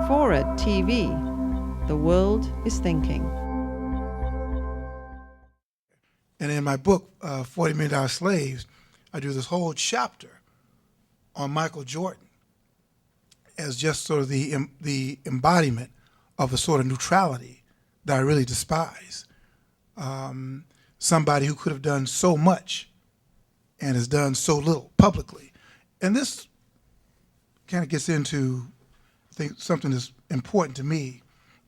FORA.tv. The world is thinking. And in my book, $40 Million Slaves, I do this whole chapter on Michael Jordan as just sort of the embodiment of a sort of neutrality that I really despise. Somebody who could have done so much and has done so little publicly. And this kind of gets into, I think, something that's important to me,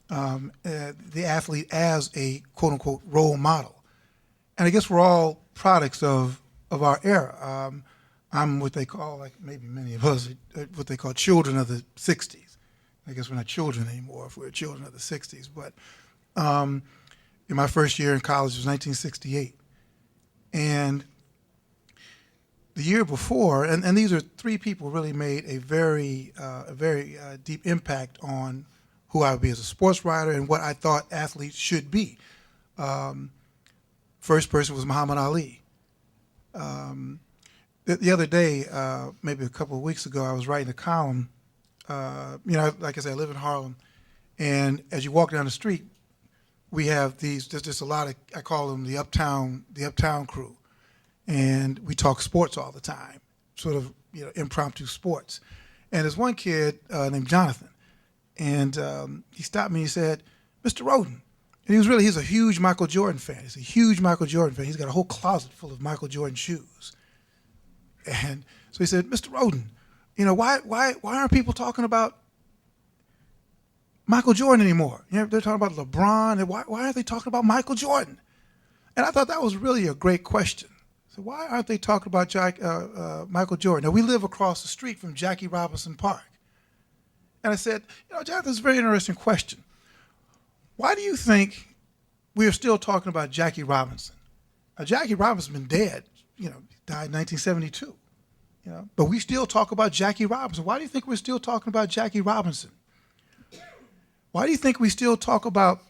the athlete as a quote-unquote role model. And I guess we're all products of our era. I'm what they call, like maybe many of us, what they call children of the 60s. I guess we're not children anymore if we're children of the 60s. But in my first year in college was 1968. And the year before, and these are three people really made a very deep impact on who I would be as a sports writer and what I thought athletes should be. First person was Muhammad Ali. The other day, maybe a couple of weeks ago, I was writing a column. Like I said, I live in Harlem, and as you walk down the street, we have there's just a lot of, I call them the uptown crew, and we talk sports all the time, sort of impromptu sports. And there's one kid named Jonathan, and he stopped me and he said, "Mr. Rhoden," and he's a huge Michael Jordan fan. He's a huge Michael Jordan fan. He's got a whole closet full of Michael Jordan shoes. And so he said, "Mr. Rhoden, why aren't people talking about Michael Jordan anymore? They're talking about LeBron. And why aren't they talking about Michael Jordan?" And I thought that was really a great question. So why aren't they talking about Michael Jordan? Now, we live across the street from Jackie Robinson Park. And I said, Jonathan, that's a very interesting question. Why do you think we are still talking about Jackie Robinson? Now, Jackie Robinson's been dead, died in 1972. But we still talk about Jackie Robinson. Why do you think we're still talking about Jackie Robinson? Why do you think we still talk about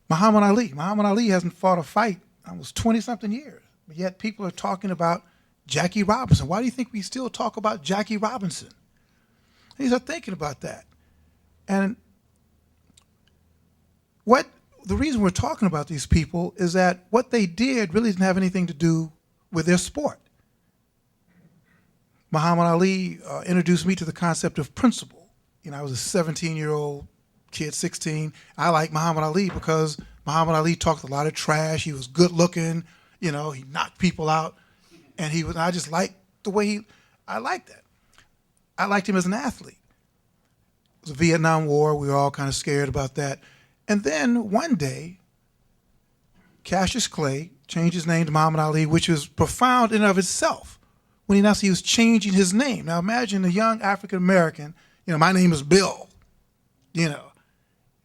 Muhammad Ali? Muhammad Ali hasn't fought a fight almost 20-something years, but yet people are talking about Jackie Robinson. Why do you think we still talk about Jackie Robinson? And he started thinking about that. And the reason we're talking about these people is that what they did really didn't have anything to do with their sport. Muhammad Ali introduced me to the concept of principle. I was a 17-year-old kid, 16. I liked Muhammad Ali because Muhammad Ali talked a lot of trash. He was good looking. He knocked people out. And I just liked the way I liked that. I liked him as an athlete. It was the Vietnam War. We were all kind of scared about that. And then one day, Cassius Clay changed his name to Muhammad Ali, which was profound in and of itself when he announced he was changing his name. Now imagine a young African-American, my name is Bill,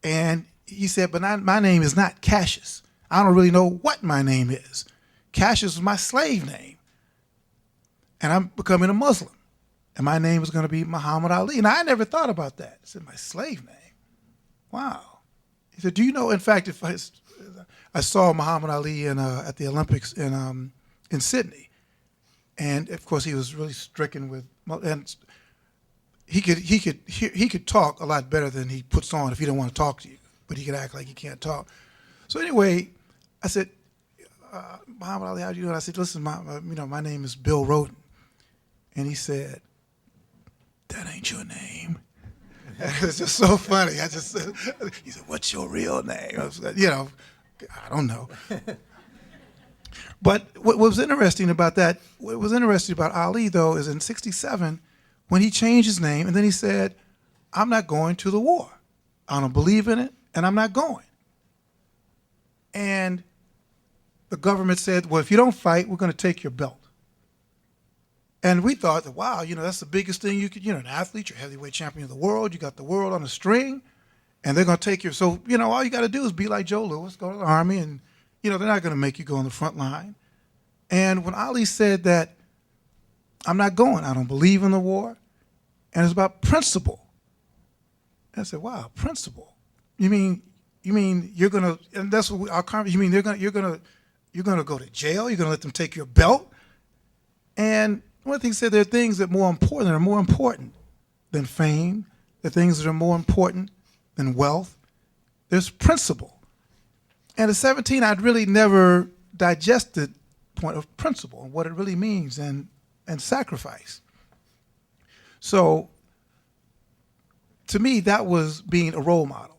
and he said, but my name is not Cassius. I don't really know what my name is. Cassius was my slave name, and I'm becoming a Muslim, and my name is going to be Muhammad Ali. And I never thought about that. I said, my slave name? Wow. He said, do you know, in fact, if I saw Muhammad Ali at the Olympics in Sydney, and of course he was really stricken with, and he could talk a lot better than he puts on if he don't want to talk to you, but he could act like he can't talk. So anyway, I said, Muhammad Ali, how do you do? I said, listen, my name is Bill Rhoden, and he said, that ain't your name. It's just so funny. He said, what's your real name? I was like, I don't know. But what was interesting about that, what was interesting about Ali, though, is in 1967, when he changed his name, and then he said, I'm not going to the war. I don't believe in it, and I'm not going. And the government said, well, if you don't fight, we're going to take your belt. And we thought that, wow, that's the biggest thing you could, an athlete, you're heavyweight champion of the world, you got the world on a string, and they're going to take you. So, all you got to do is be like Joe Louis, go to the Army, and, they're not going to make you go on the front line. And when Ali said that, I'm not going, I don't believe in the war, and it's about principle. And I said, wow, principle. You mean you're going to, and that's what our conversation, you mean you're going to go to jail, you're going to let them take your belt? And one of the things said there are things that are more important than fame, the things that are more important than wealth. There's principle. And at 17, I'd really never digested the point of principle and what it really means and sacrifice. So to me, that was being a role model.